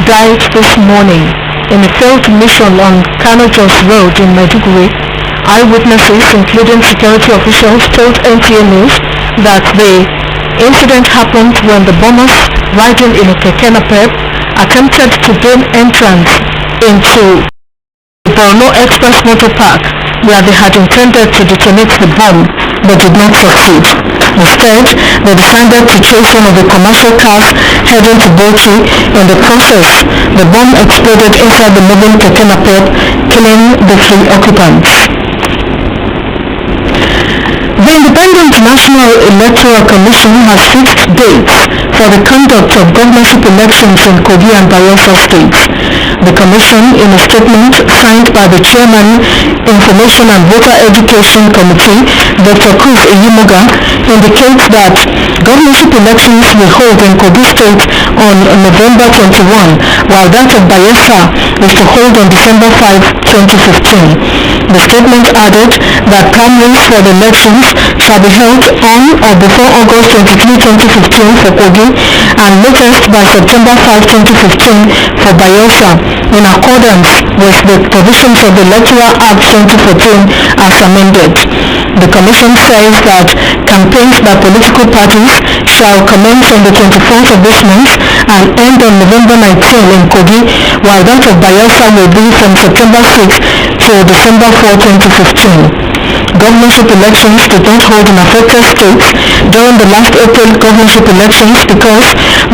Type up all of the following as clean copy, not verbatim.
died this morning in a failed mission on Kano Jos Road in Maiduguri. Eyewitnesses, including security officials, told NTA News that the incident happened when the bombers, riding in a keke napep, attempted to gain entrance into the Borno Express Motor Park, where they had intended to detonate the bomb but did not succeed. Instead, they decided to chase one of the commercial cars heading to Bauchi. In the process, the bomb exploded inside the moving keke napep, killing the 3 occupants. The Independent National Electoral Commission has fixed dates for the conduct of governorship elections in Kogi and Bayelsa states. The Commission, in a statement signed by the Chairman, Information and Voter Education Committee, Dr. Cruz Eyimoga, indicates that governorship elections will hold in Kogi State on November 21, while that of Bayelsa is to hold on December 5, 2015. The statement added that primaries for the elections shall be held on or before August 23, 2015 for Kogi and latest by September 5, 2015 for Bayelsa, in accordance with the provisions of the Electoral Act 2014 as amended. The Commission says that campaigns by political parties shall commence on the 24th of this month and end on November 19 in Kogi, while that of Bayelsa will be from September 6 to December 4, 2015. Governorship elections did not hold in affected states during the last April governorship elections because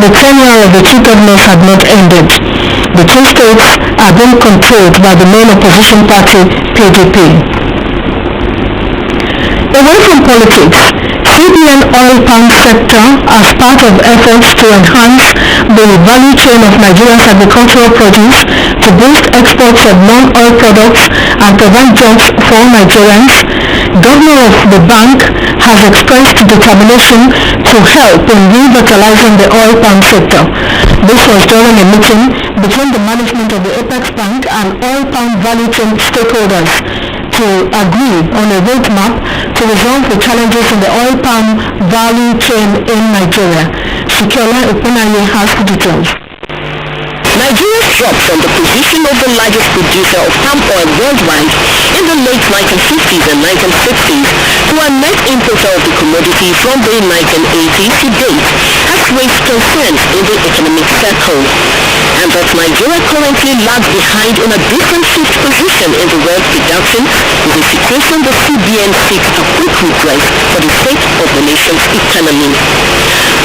the tenure of the 2 governors had not ended. The 2 states are being controlled by the main opposition party, PDP. Away from politics, CBN oil palm sector, as part of efforts to enhance the value chain of Nigeria's agricultural produce, to boost exports of non-oil products and provide jobs for Nigerians, Governor of the bank has expressed determination to help in revitalizing the oil palm sector. This was during a meeting between the management of the Apex Bank and oil palm value chain stakeholders to agree on a roadmap to resolve the challenges in the oil palm value chain in Nigeria. Shikola Epunaye has the details. Nigeria dropped from the position of the largest producer of palm oil worldwide in the late 1950s and 1960s to a net importer of the commodity from the 1980s to date has raised concerns in the economic circle, and that Nigeria currently lags behind on a different fifth position in the world production is a situation the CBN seeks to quick redress for the sake of the nation's economy.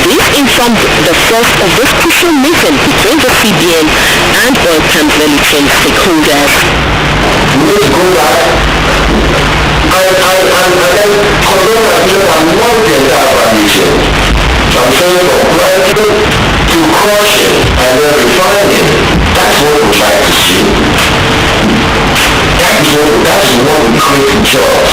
This informed the first of this crucial meeting between the CBN and oil palm value chain stakeholders. We need to go back and then conduct a business and not the entire value chain. I'm saying from planting to crushing and then refining. That's what we'd like to see. That is what we create jobs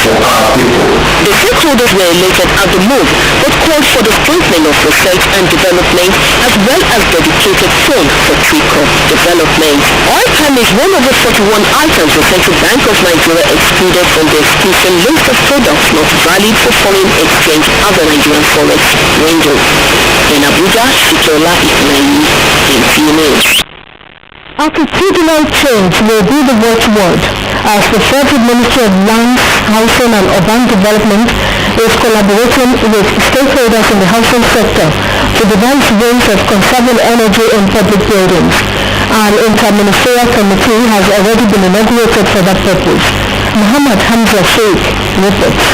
for our people. The stakeholders were elated at the move, but called for the strengthening of research and development as well as dedicated fund for tree crop development. Oil palm is one of the 41 items the Central Bank of Nigeria excluded from the exclusion list of products not valid for foreign exchange as the Nigerian forex window. In Abuja, Shikola Epunaye, NTA News. Attitudinal change will be the watchword as the Federal Ministry of Land, Housing and Urban Development is collaborating with stakeholders in the housing sector to devise ways of conserving energy in public buildings. An inter-ministerial committee has already been inaugurated for that purpose. Muhammad Hamza Sheikh reports.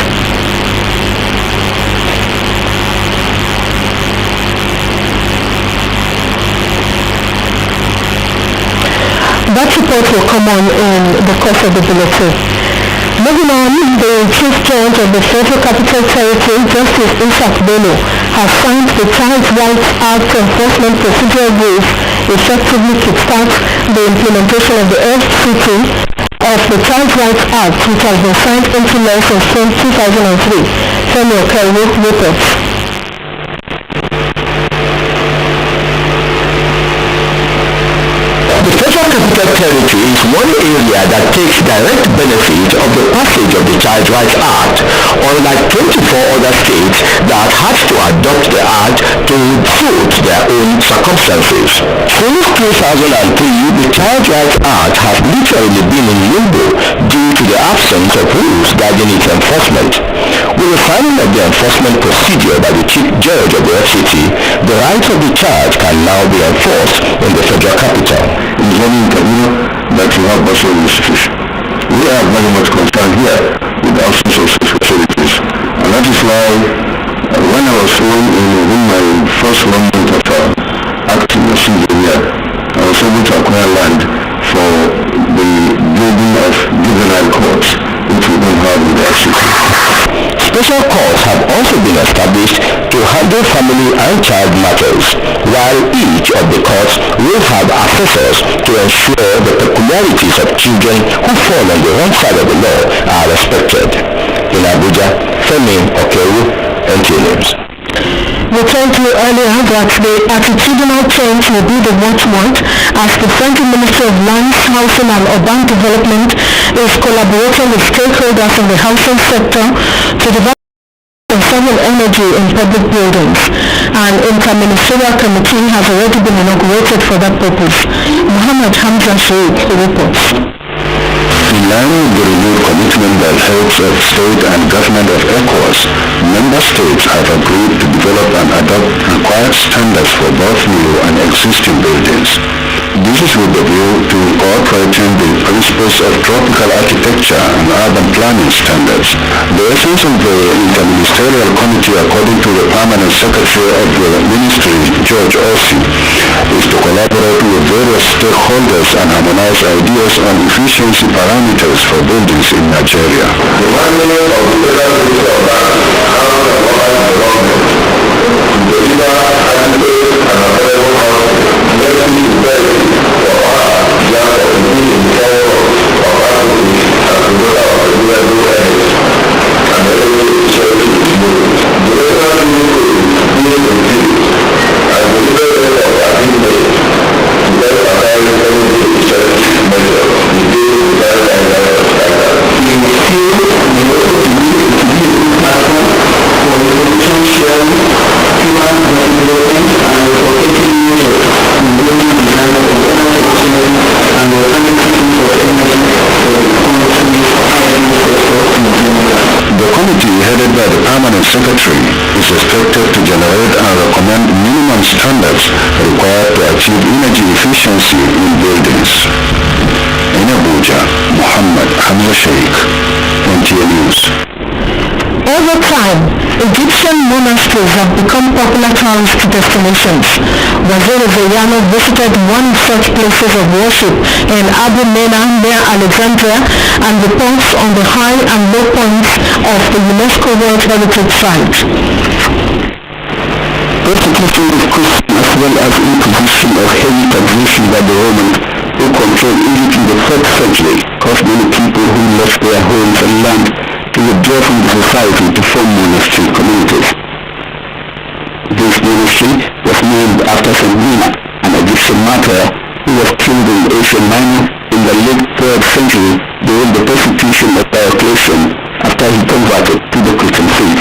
That report will come on in the course of the bulletin. Moving on, the Chief Judge of the Federal Capital Territory, Justice Isaac Bello, has signed the Child Rights Act Enforcement Procedural Rules, effectively kickstart the implementation of the FCT of the Child Rights Act, which has been signed into law since 2003. Samuel Kelly reports. The Federal Capital Territory is one area that takes direct benefit of the passage of the Child Rights Act, unlike 24 other states that had to adopt the act to suit their own circumstances. Full 2003, the Child Rights Act has literally been in limbo due to the absence of rules guiding its enforcement. With the signing of the enforcement procedure by the Chief Judge of the FCT, the rights of the child can now be enforced in the federal capital. It's only in Kaduna that you have also in institution. We are very much concerned here with the absence of such facilities, and that is why when I was in my first 1 month of acting as engineer, I was able to acquire land for the building of juvenile courts, which we don't have in the FCT. Special courts have also been established to handle family and child matters, while each of the courts will have assessors to ensure the peculiarities of children who fall on the wrong side of the law are respected. In Abuja, Femi Okewu, NTA News. We told you earlier that the attitudinal change will be the watchword as the Federal Ministry of Lands, Housing and Urban Development is collaborating with stakeholders in the housing sector to develop conserving energy in public buildings. An interministerial committee has already been inaugurated for that purpose. Muhammad Hamza Sheikh reports. In line with the renewed commitment by heads of state and government of ECOWAS, member states have agreed to develop and adopt required standards for both new and existing buildings. This is with the view to incorporating the principles of tropical architecture and urban planning standards. The essence of the interministerial committee, according to the permanent secretary of the ministry, George Ossi, is to collaborate with various stakeholders and harmonize ideas on efficiency parameters for buildings in Nigeria. The mandate of the Federal Ministry of Lands, Housing and Urban Development to deliver adequate and affordable housing makes it imperative for us young to compete in terms of activity and promoter of renewable energy and energy efficiency in buildings. The Federal Ministry is being reviewed and the level of agreement to get applied energy efficiency measures in building design and standards. We feel we also believe it to be a good platform for information sharing, human development and advocating measures in building design of energy efficiency and alternative use of energy for the country's housing sector in general. The committee, headed by the permanent secretary, is expected to generate and recommend minimum standards required to achieve energy efficiency in buildings. In Abuja, Muhammad Hamza Sheikh, NTA News. Over time, Egyptian monasteries have become popular tourist destinations. Waziri Zeyano visited one of such places of worship in Abu Mena near Alexandria and reports on the high and low points of the UNESCO World Heritage Site. Persecution of Christians as well as imposition of heavy taxation by the Romans who controlled Egypt in the 4th century caused many people who left their homes and land to withdraw from the society to form monastic communities. This monastery was named after St. Nina, an Egyptian martyr who was killed in Asia Minor in the late 3rd century during the persecution of Diocletian after he converted to the Christian faith.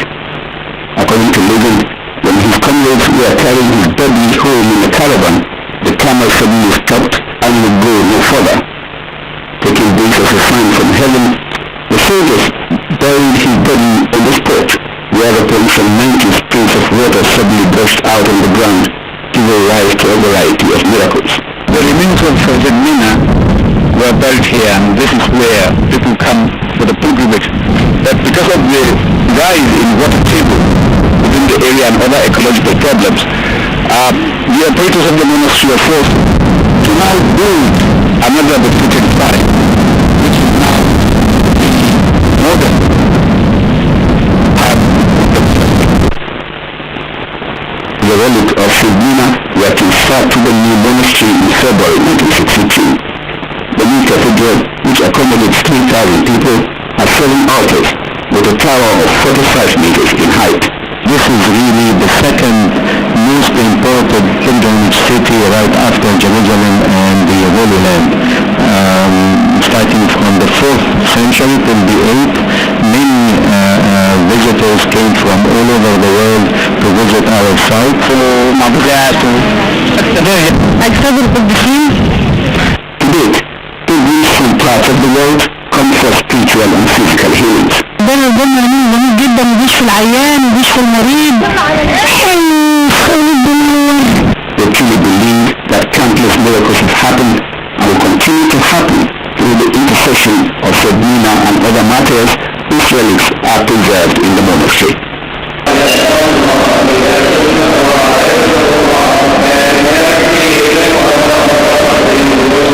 According to legend, when his comrades were carrying his body home in a caravan, the camel suddenly stopped and would go no further. Taking this as a sign from heaven, the soldiers buried his body on the spot, whereupon some 90 springs of water suddenly burst out on the ground, giving rise to a variety of miracles. The remains of St. Nina were buried here, and this is where people come for the pilgrimage. But because of the rise in water table within the area and other ecological problems, the operators of the monastery are forced to now build another befitting site, which is now modern. The relic of St. were transferred to the new monastery in February 1962. The new cathedral, which accommodates 3,000 people, has 7 altars with a tower of 45 meters in height. This is really the second most important pilgrimage city right after Jerusalem and the Holy Land. Starting from the 4th century till the 8th, many visitors came from all over the world to visit our site. To date, pilgrims from parts of the world come for spiritual and physical healings. جدا بيشفي العيان وبيشفي المريض. They truly believe that countless miracles have happened and will continue to happen through the intercession of Sabrina and other martyrs whose relics are preserved in the monastery.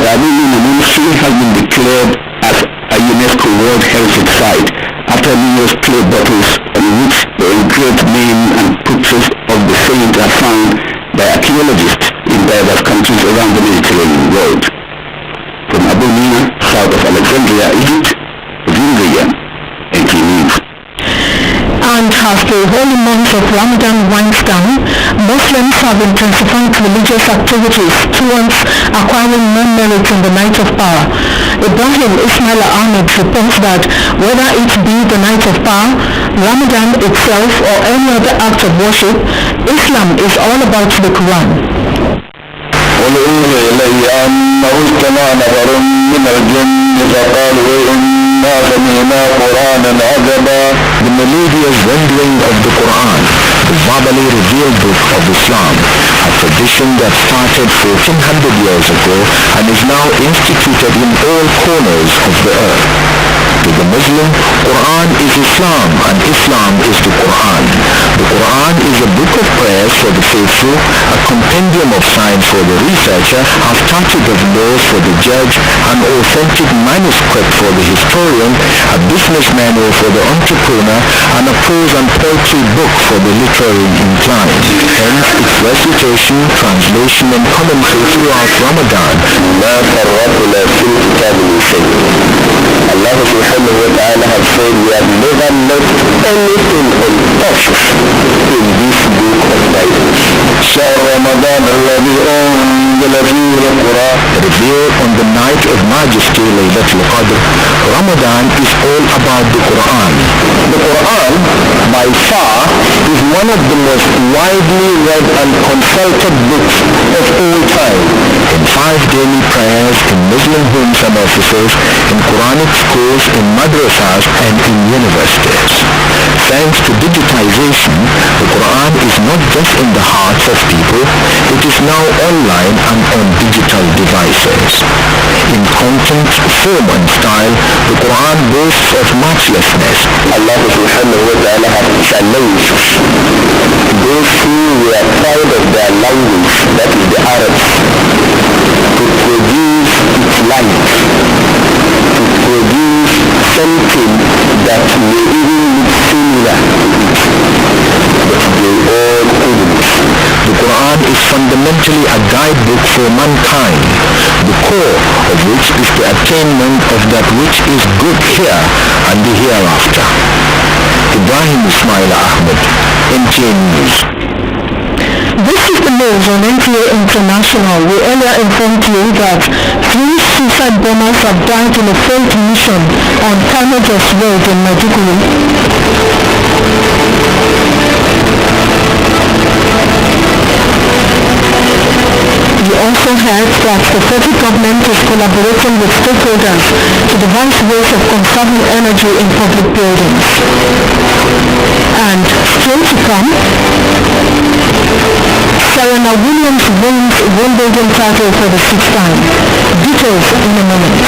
The Abuja monastery has been declared as a UNESCO World Heritage Site after numerous clay bottles in which the engraved names and pictures of the saints are found by archaeologists in diverse countries around the Mediterranean world. From Abuja, south of Alexandria, Egypt, Nigerian, NTA News. And as the holy month of Ramadan winds down, Muslims have intensified religious activities towards acquiring more merit in the night of power. Ibrahim Ismail Ahmed reports that whether it be the night of power, Ramadan itself or any other act of worship, Islam is all about the Quran. وَلَوْهِ إِلَيَّ أَنَّهُ اسْتَمَعَ نَفَرٌ مِنَ الْجِنِّ فَقَالُوا إِنَّا سَمِعْنَا قُرْآنًا عَجَبًا. The melodious rendering of the Quran, the verbally revealed book of Islam, a tradition that started 1400 years ago and is now instituted in all corners of the earth. To the Muslim, Quran is Islam and Islam is the Quran. The Quran is a book of prayers for the faithful, a compendium of science for the researcher, a statute of laws for the judge, an authentic manuscript for the historian, a business manual for the entrepreneur, and a prose and poetry book for the literary inclined. Hence its recitation, translation, and commentary throughout Ramadan. Allah subhanahu wa ta'ala has said we have never left anything untouched in this book of Bible. شهر رمضان الذي أنزل فيه القرآن. Revealed on the night of majesty, Laylatul Qadr, Ramadan is all about the Quran. The Quran, by far, is one of the most widely read and consulted books of all time. In 5 daily prayers in Muslim homes and offices, in Quranic schools, in madrasas, and in universities. Thanks to digitization, the Quran is not just in the hearts of people, it is now online and on digital devices. In content, form and style, the Quran boasts of matchlessness. Allah subhanahu wa ta'ala has challenged those who were proud of their language, that is the Arabs, to produce its light, to produce something that may even look similar to it, but they all couldn't. The Quran is fundamentally a guidebook for mankind, the core of which is the attainment of that which is good here and the hereafter. Ibrahim Ismail Ahmed, NTA News. This is the news on NTA International. We earlier informed you that 3 suicide bombers have died in a failed mission on Canada's road in Maiduguri. We also heard that the federal government is collaborating with stakeholders to devise ways of conserving energy in public buildings. And still to come, Serena Williams wins Wimbledon title for the 6th time. Details in a moment.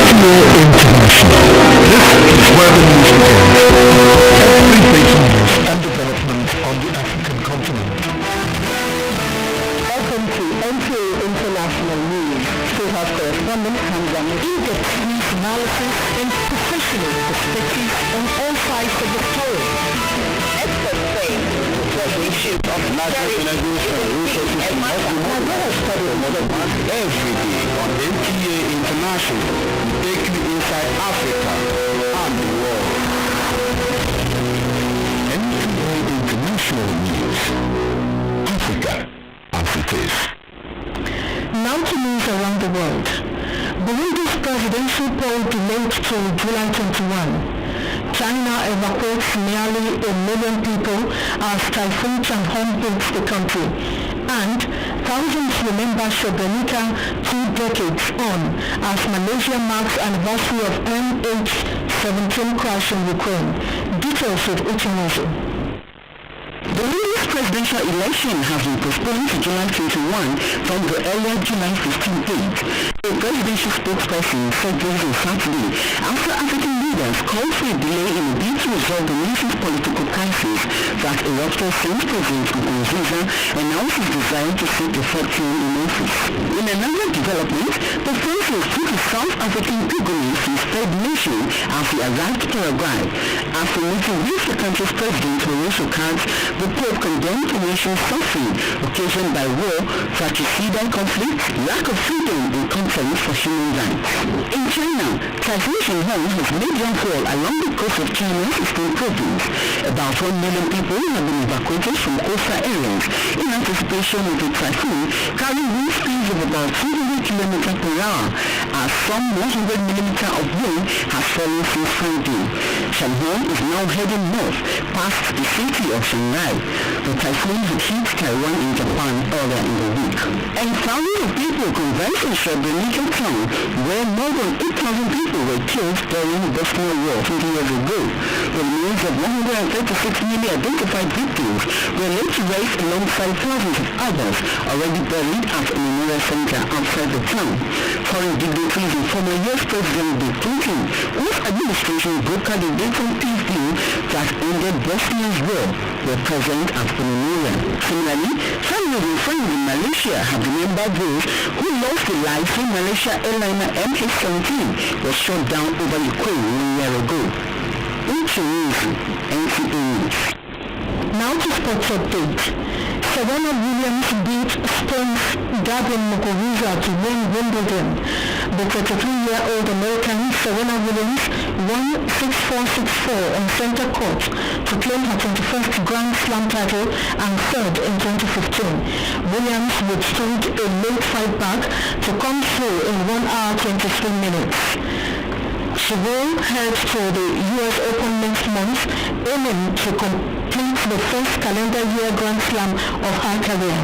NTA International. This is where the news begins. Every breaking news and development on the African continent. Welcome to NTA International News. State-House correspondent Hamza in-depth news analysis and professional perspectives on all sides of the story. Experts say that the issues of Resources and every day on NTA International, we take you inside Africa and the world. NTA International News. Africa to July 21. China evacuates nearly 1 million people as typhoon Changhong hits the country. And thousands remember Srebrenica 2 decades on as Malaysia marks anniversary of MH17 crash in Ukraine. Details with Uchinozo. The latest presidential election has been postponed to July 21 from the earlier July 15 date. A presidential spokesperson said this on Saturday after African leaders called for a delay in a bid to resolve the nation's political crisis that erupted since President Nkurunziza announced his desire to seek a fourth term in office. In another development, the President took a South African pilgrimage to his third nation as he arrived to Paraguay. After meeting with the country's president, Horatio Cards, the Pope condemned the nation's suffering occasioned by war, fratricidal conflict, lack of freedom and concerns for human rights. In China, Typhoon Changhong has made landfall along the coast of China's eastern province. About 1 million people have been evacuated from coastal areas in anticipation of the typhoon carrying wind speeds of about 200 km per hour as some 100 mm of rain has fallen since Friday. Changhong is now heading north past the city of Shanghai. The typhoon had hit Taiwan in Japan earlier in the week. And thousands of people converged in Srebrenica town where more than 8,000 people were killed during the Bosnian War 20 years ago. The remains of 136 newly identified victims were laid to rest alongside thousands of others already buried at a memorial center outside the town. Foreign dignitaries and former U.S. President Bill Clinton, whose administration brokered a Dayton peace deal that ended Bosnia's war, were present at the memorial. Similarly, families and friends in Malaysia have remembered those who lost their lives when Malaysia airliner MH17 was shot down over Ukraine 1 year ago. NTA News. Now to sports update. Serena Williams beat Spain's Gabby Muguruza to win Wimbledon. The 33-year-old American Serena Williams won 6-4, 6-4 on center court to claim her 21st Grand Slam title and third in 2015. Williams withstood a late fight back to come through in 1 hour 23 minutes. She will head to the US Open next month, aiming to complete the first calendar year Grand Slam of her career.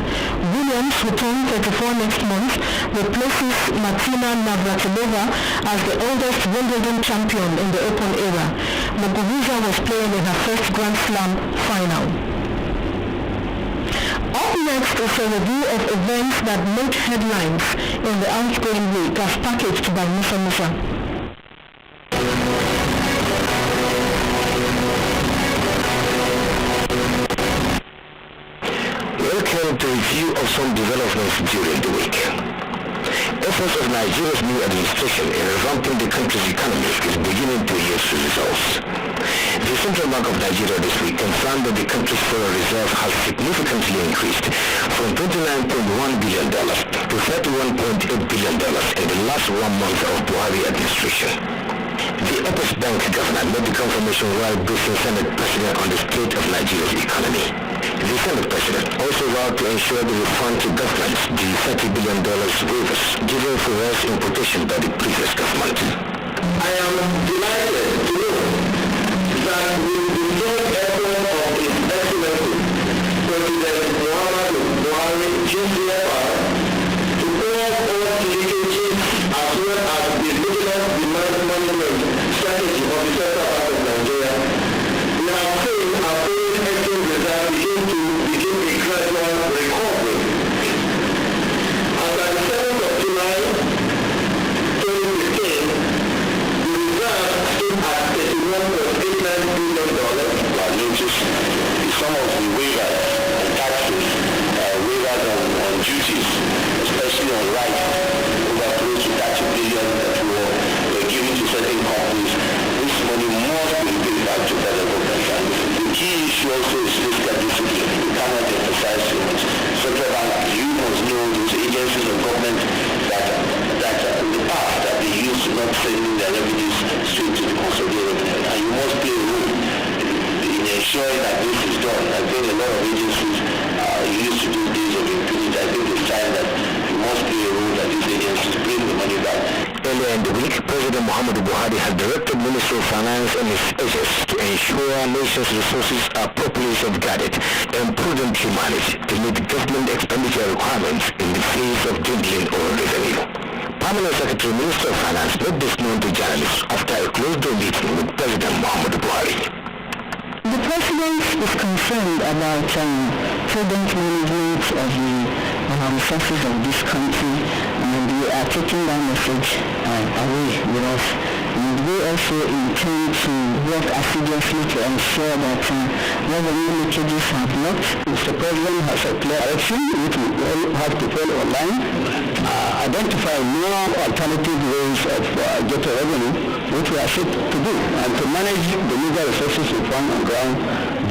Williams, who turns 34 next month, replaces Martina Navratilova as the oldest Wimbledon champion in the Open era. Muguruza was playing in her first Grand Slam final. Up next is a review of events that made headlines in the outgoing week as packaged by Musa Musa. Welcome to a review of some developments during the week. Efforts of Nigeria's new administration in revamping the country's economy is beginning to yield results. The Central Bank of Nigeria this week confirmed that the country's foreign reserve has significantly increased from $29.1 billion to $31.8 billion in the last 1 month of Buhari administration. The Apex Bank governor made the confirmation while briefing Senate President on the state of Nigeria's economy. The Senate President also vowed to ensure the refund to government the $30 billion waivers given for rice importation by the previous government. I am delighted to know that with the joint effort of His Excellency President Muhammadu Buhari JCFR to clear all leakages as well as the vigilant demand management strategy of the Central Bank of Nigeria, we have seen our foreign exchange reserve begin a gradual recovery. As at the 7th of July 2015, the reserve stood at $31.89 billion. I noticed some of the waivers and taxes, waivers on duties, especially on rice, over close to $30 billion that were given to certain companies. This money must be paid back to the government. And the key issue also is fiscal discipline. We cannot emphasize too much. Central Bank, you must know those agencies of government that in the past that they used to not sending their revenues straight to the consolidated, and you must play a role in ensuring that this is done. I think a lot of agencies used to do days of impunity. I think it's time that you must play a role that these agencies bring the money back. Earlier in the week, President President Muhammadu Buhari has directed Ministry of Finance and his agents to ensure nation's resources are properly safeguarded and prudently managed to meet government expenditure requirements in the face of dwindling oil revenue. Permanent Secretary Minister of Finance made this known to journalists after a closed-door meeting with President Muhammadu Buhari. The President is concerned about prudent management of the resources of this country, and we are taking that message away with us. And we also intend to work assiduously to ensure that revenue leakages have not. Mr. President has a clear direction which we all have to follow online, identify more alternative ways of getting revenue, which we are set to do, and to manage the meager resources we found on ground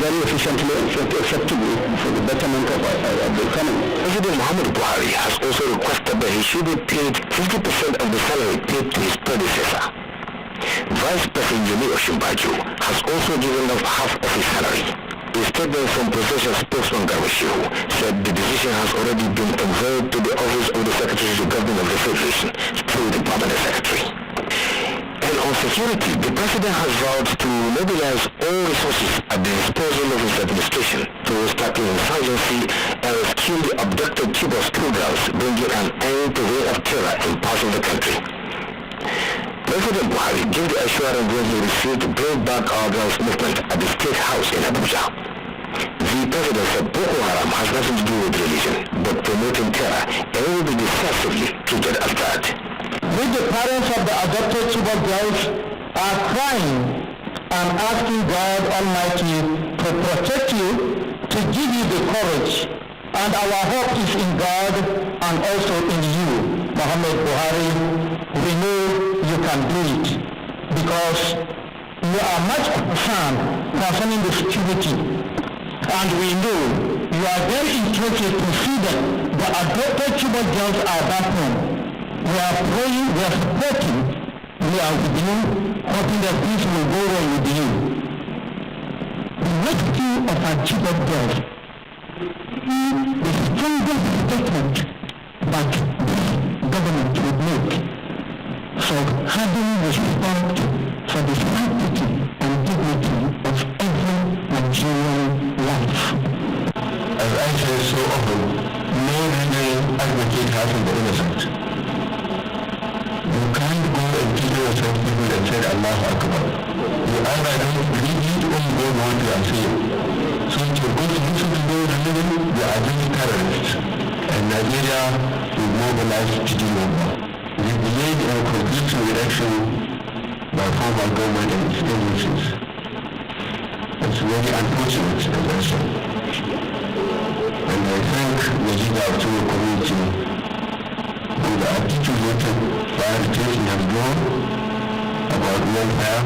very efficiently and effectively for the betterment of the economy. President Muhammadu Buhari has also requested that he should be paid 50% of the salary paid to his predecessor. Vice President Yemi Oshimbaju has also given up half of his salary. A statement from Presidential spokesman Garwashihu said the decision has already been conveyed to the office of the Secretary to the Government of the Federation through the Permanent Secretary. And on security, the President has vowed to mobilize all resources at the disposal of his administration to tackle insurgency and rescue the abducted Chibok schoolgirls, bringing an end to the reign of terror in parts of the country. President Buhari gave the assurance when he received the Bring Back Our Girls movement at the State House in Abuja. The President said Boko Haram has nothing to do with religion, but promoting terror, and will be decisively treated as that. With the parents of the adopted Chibok girls are crying and asking God Almighty to protect you, to give you the courage, and our hope is in God and also in you, Muhammad Buhari. We know you can do it because you are much concerned concerning the security, and we know you are very interested to see that the adopted Chibok girls are back home. We are praying, we are supporting, we are with you, hoping that this will go well with you. The rescue of our Chibok girls is the strongest statement that this government would make for having respect for the sanctity and dignity of every Nigerian life. As I say so often, no legal advocate has the innocent. You can't go and kill yourself people and say Allahu Akbar. You either don't believe it or you don't want to say it. So if you're going to listen to those living, they are really terrorists. And Nigeria will mobilize to do more. We believe in a complete election by former government and its agencies. It's very unfortunate, as I said. And I thank the leader of the community who the articulated clarification has grown about welfare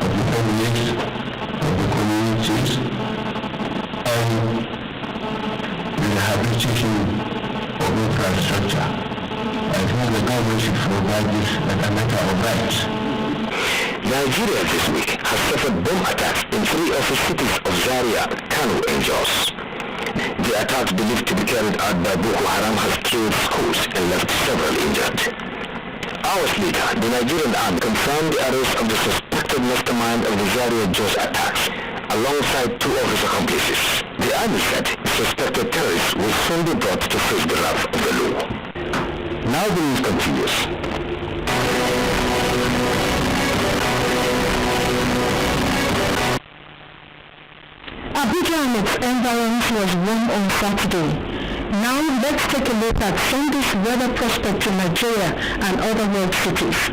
of the families, of the communities, and the rehabilitation of infrastructure. I think the government should provide this as a matter of rights. Nigeria this week has suffered bomb attacks in 3 of the cities of Zaria, Kano, and Jos. The attacks believed to be carried out by Boko Haram has killed schools and left several injured. Hours later, the Nigerian army confirmed the arrest of the suspected mastermind of the Zaria-Jos attacks, alongside 2 of his accomplices. The army said suspected terrorists will soon be brought to face the wrath of the law. Now the news continues. Abuja and its environs was warm on Saturday. Now let's take a look at Sunday's weather prospect in Nigeria and other world cities.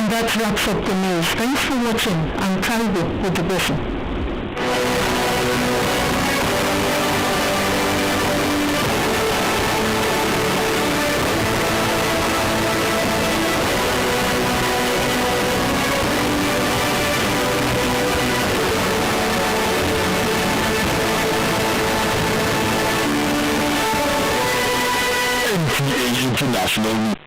And that wraps up the news. Thanks for watching. I'm Kaigo with the briefing. NTA International.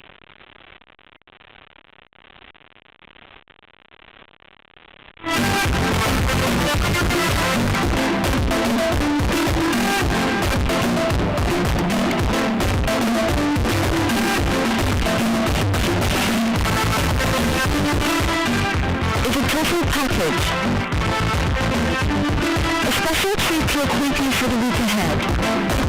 It's a total package. A special treat to equip you for the week ahead.